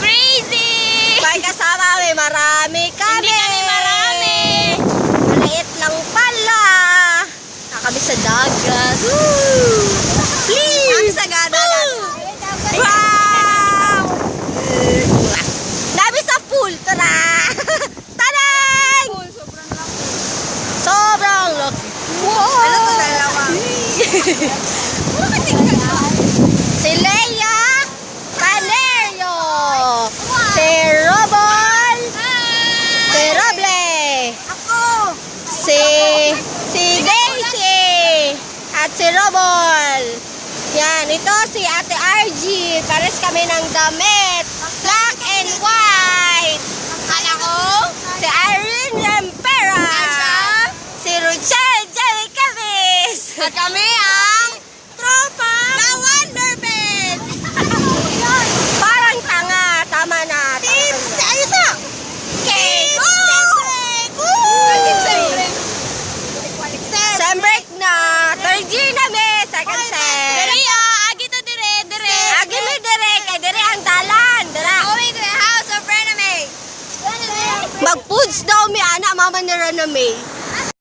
Crazy! May kasama kami, marami kami. Hindi kami marami. Maliit lang pala. Nakakami sa dagat. Woo! Please! Ang sagada natin. Wow! Nabi sa pool, tara! Tanay! Sobrang laki. Wow! Ano to, dalawa? Si Leia Panerio. Si Robol. Si Roble. Ako! Si Daisy. At si Robol. Yan, ito si Ate RG. Pares kami ng damit. Black and white. Kala ko? Si Irene Rempera. Si Rochelle Jelly Camis. At kami ang tropa na Wonderbed! Parang tanga. Tama na. Team ayos na! Team Sembrek! Team Sembrek! Sem break na. Third year na me. Second sem. Dere agi to dire! Agi mi dire. Kay dire ang dalan. Dara. Going to the house of Rename! Mag-foods daw mi anak mama ni Rename.